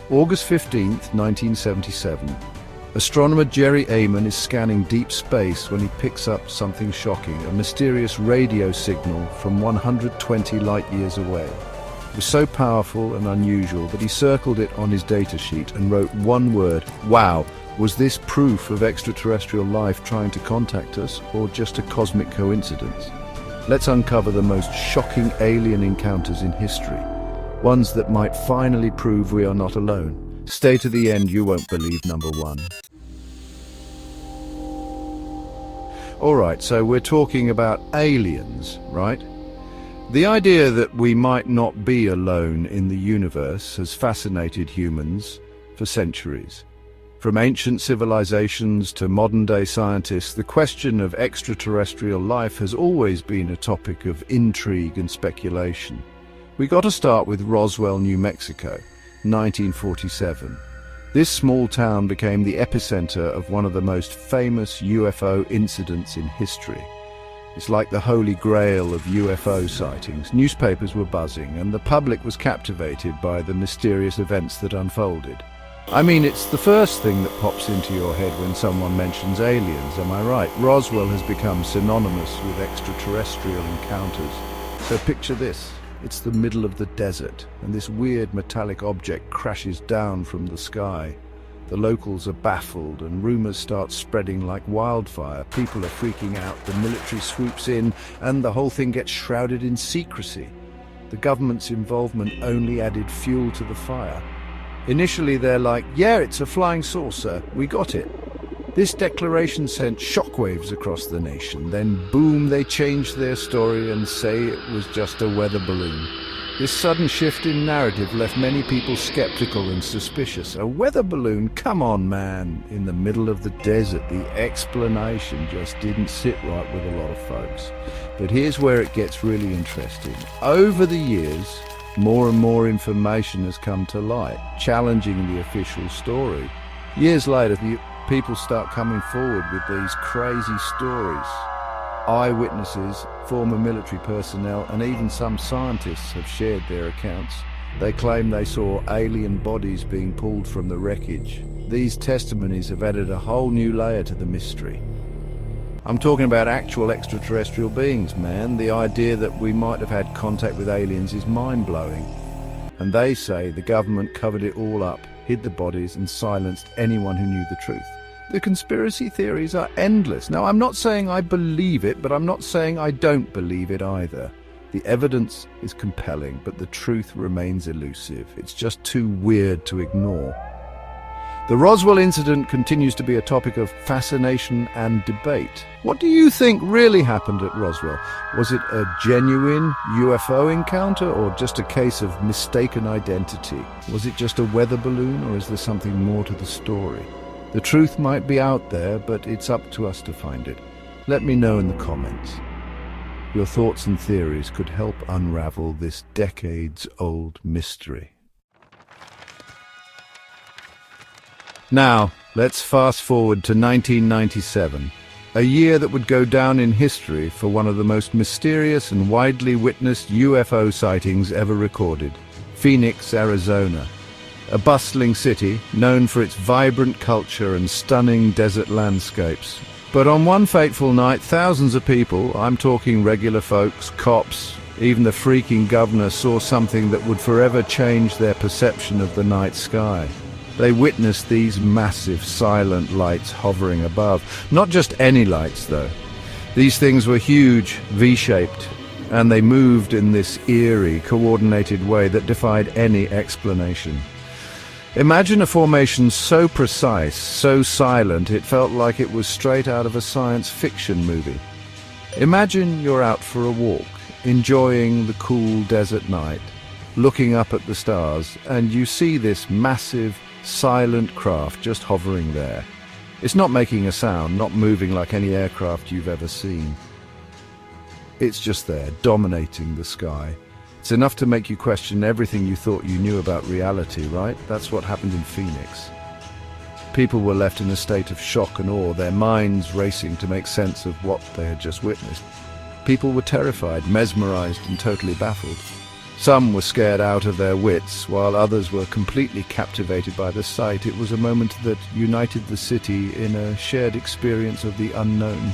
August 15th, 1977. Astronomer Jerry Ehman is scanning deep space when he picks up something shocking, a mysterious radio signal from 120 light-years away. It was so powerful and unusual that he circled it on his datasheet and wrote one word: wow. Was this proof of extraterrestrial life trying to contact us, or just a cosmic coincidence? Let's uncover the most shocking alien encounters in history, ones that might finally prove we are not alone. Stay to the end, you won't believe number one. Alright, so we're talking about aliens, right? The idea that we might not be alone in the universe has fascinated humans for centuries. From ancient civilizations to modern-day scientists, the question of extraterrestrial life has always been a topic of intrigue and speculation. We got to start with Roswell, New Mexico, 1947. This small town became the epicenter of one of the most famous UFO incidents in history. It's like the holy grail of UFO sightings. Newspapers were buzzing, and the public was captivated by the mysterious events that unfolded. I mean, it's the first thing that pops into your head when someone mentions aliens, am I right? Roswell has become synonymous with extraterrestrial encounters. So picture this. It's the middle of the desert, and this weird metallic object crashes down from the sky. The locals are baffled, and rumors start spreading like wildfire. People are freaking out, the military swoops in, and the whole thing gets shrouded in secrecy. The government's involvement only added fuel to the fire. Initially they're like, yeah, it's a flying saucer, we got it. This declaration sent shockwaves across the nation. Then boom, they changed their story and say it was just a weather balloon. This sudden shift in narrative left many people skeptical and suspicious. A weather balloon? Come on, man. In the middle of the desert, the explanation just didn't sit right with a lot of folks. But here's where it gets really interesting. Over the years, more and more information has come to light, challenging the official story. Years later, people start coming forward with these crazy stories. Eyewitnesses, former military personnel, and even some scientists have shared their accounts. They claim they saw alien bodies being pulled from the wreckage. These testimonies have added a whole new layer to the mystery. I'm talking about actual extraterrestrial beings, man. The idea that we might have had contact with aliens is mind-blowing. And they say the government covered it all up, hid the bodies, and silenced anyone who knew the truth. The conspiracy theories are endless. Now, I'm not saying I believe it, but I'm not saying I don't believe it either. The evidence is compelling, but the truth remains elusive. It's just too weird to ignore. The Roswell incident continues to be a topic of fascination and debate. What do you think really happened at Roswell? Was it a genuine UFO encounter, or just a case of mistaken identity? Was it just a weather balloon, or is there something more to the story? The truth might be out there, but it's up to us to find it. Let me know in the comments. Your thoughts and theories could help unravel this decades-old mystery. Now, let's fast forward to 1997, a year that would go down in history for one of the most mysterious and widely witnessed UFO sightings ever recorded. Phoenix, Arizona. A bustling city known for its vibrant culture and stunning desert landscapes. But on one fateful night, thousands of people, I'm talking regular folks, cops, even the freaking governor, saw something that would forever change their perception of the night sky. They witnessed these massive, silent lights hovering above. Not just any lights, though. These things were huge, V-shaped, and they moved in this eerie, coordinated way that defied any explanation. Imagine a formation so precise, so silent, it felt like it was straight out of a science fiction movie. Imagine you're out for a walk, enjoying the cool desert night, looking up at the stars, and you see this massive, silent craft just hovering there. It's not making a sound, not moving like any aircraft you've ever seen. It's just there, dominating the sky. It's enough to make you question everything you thought you knew about reality, right? That's what happened in Phoenix. People were left in a state of shock and awe, their minds racing to make sense of what they had just witnessed. People were terrified, mesmerized, and totally baffled. Some were scared out of their wits, while others were completely captivated by the sight. It was a moment that united the city in a shared experience of the unknown.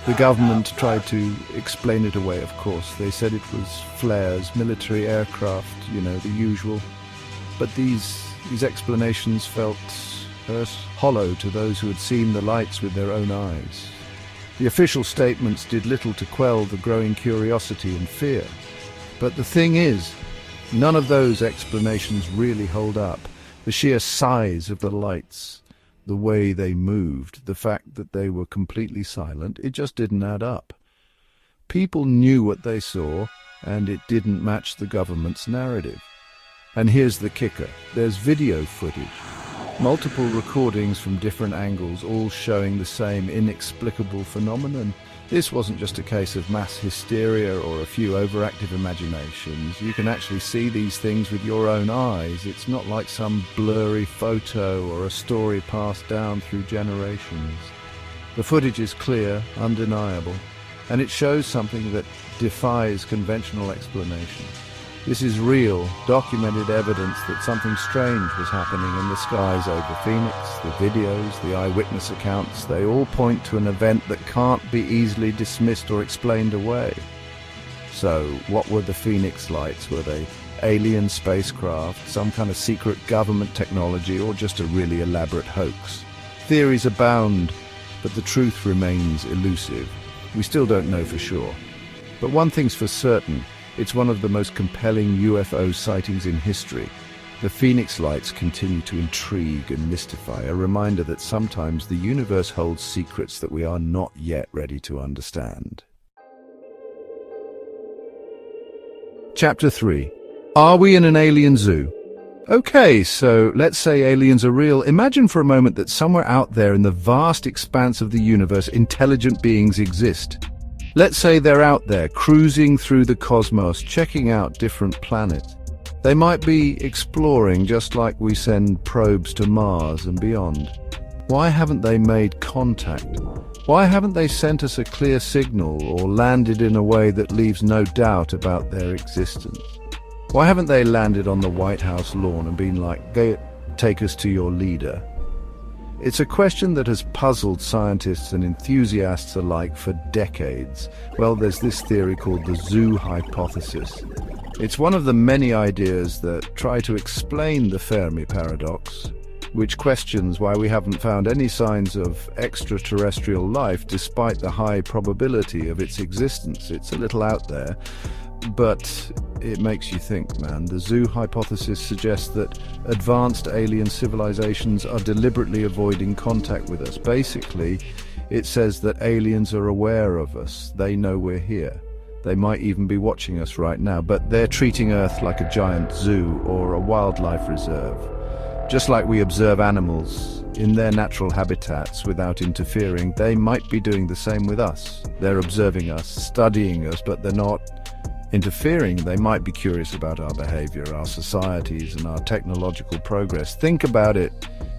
The government tried to explain it away, of course. They said it was flares, military aircraft, the usual. But these explanations felt hollow to those who had seen the lights with their own eyes. The official statements did little to quell the growing curiosity and fear. But the thing is, none of those explanations really hold up. The sheer size of the lights, the way they moved, the fact that they were completely silent, it just didn't add up. People knew what they saw, and it didn't match the government's narrative. And here's the kicker. There's video footage. Multiple recordings from different angles, all showing the same inexplicable phenomenon. This wasn't just a case of mass hysteria or a few overactive imaginations. You can actually see these things with your own eyes. It's not like some blurry photo or a story passed down through generations. The footage is clear, undeniable, and it shows something that defies conventional explanation. This is real, documented evidence that something strange was happening in the skies over Phoenix. The videos, the eyewitness accounts, they all point to an event that can't be easily dismissed or explained away. So, what were the Phoenix lights? Were they alien spacecraft, some kind of secret government technology, or just a really elaborate hoax? Theories abound, but the truth remains elusive. We still don't know for sure. But one thing's for certain. It's one of the most compelling UFO sightings in history. The Phoenix lights continue to intrigue and mystify, a reminder that sometimes the universe holds secrets that we are not yet ready to understand. Chapter 3. Are we in an alien zoo? Okay, so let's say aliens are real. Imagine for a moment that somewhere out there in the vast expanse of the universe, intelligent beings exist. Let's say they're out there, cruising through the cosmos, checking out different planets. They might be exploring just like we send probes to Mars and beyond. Why haven't they made contact? Why haven't they sent us a clear signal or landed in a way that leaves no doubt about their existence? Why haven't they landed on the White House lawn and been like, take us to your leader? It's a question that has puzzled scientists and enthusiasts alike for decades. Well, there's this theory called the zoo hypothesis. It's one of the many ideas that try to explain the Fermi paradox, which questions why we haven't found any signs of extraterrestrial life despite the high probability of its existence. It's a little out there, but it makes you think, man. The zoo hypothesis suggests that advanced alien civilizations are deliberately avoiding contact with us. Basically, it says that aliens are aware of us. They know we're here. They might even be watching us right now, but they're treating Earth like a giant zoo or a wildlife reserve. Just like we observe animals in their natural habitats without interfering, they might be doing the same with us. They're observing us, studying us, but they're not interfering. They might be curious about our behavior, our societies, and our technological progress. Think about it.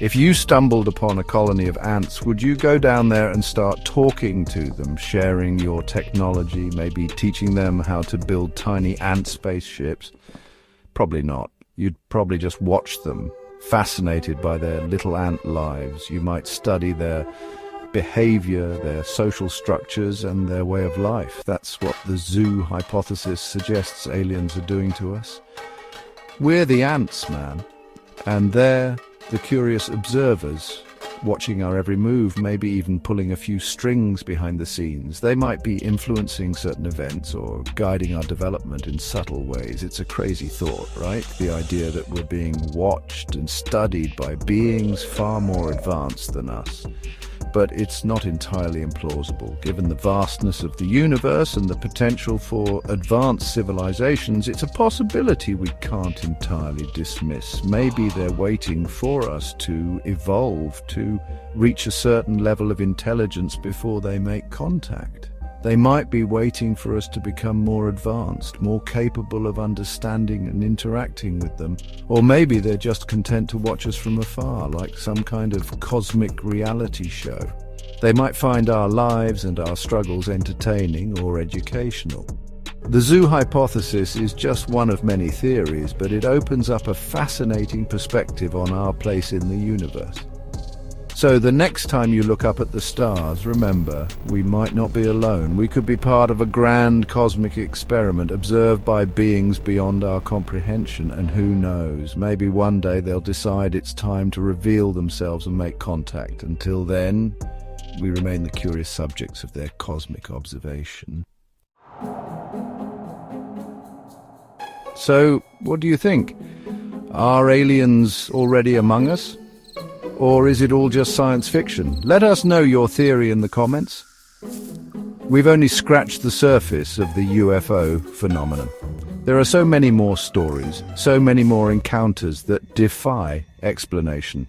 If you stumbled upon a colony of ants, would you go down there and start talking to them, sharing your technology, maybe teaching them how to build tiny ant spaceships? Probably not. You'd probably just watch them, fascinated by their little ant lives. You might study their behavior, their social structures, and their way of life. That's what the zoo hypothesis suggests aliens are doing to us. We're the ants, man, and they're the curious observers, watching our every move, maybe even pulling a few strings behind the scenes. They might be influencing certain events or guiding our development in subtle ways. It's a crazy thought, right? The idea that we're being watched and studied by beings far more advanced than us. But it's not entirely implausible. Given the vastness of the universe and the potential for advanced civilizations, it's a possibility we can't entirely dismiss. Maybe they're waiting for us to evolve, to reach a certain level of intelligence before they make contact. They might be waiting for us to become more advanced, more capable of understanding and interacting with them. Or maybe they're just content to watch us from afar, like some kind of cosmic reality show. They might find our lives and our struggles entertaining or educational. The zoo hypothesis is just one of many theories, but it opens up a fascinating perspective on our place in the universe. So the next time you look up at the stars, remember, we might not be alone. We could be part of a grand cosmic experiment observed by beings beyond our comprehension, and who knows, maybe one day they'll decide it's time to reveal themselves and make contact. Until then, we remain the curious subjects of their cosmic observation. So, what do you think? Are aliens already among us? Or is it all just science fiction? Let us know your theory in the comments. We've only scratched the surface of the UFO phenomenon. There are so many more stories, so many more encounters that defy explanation.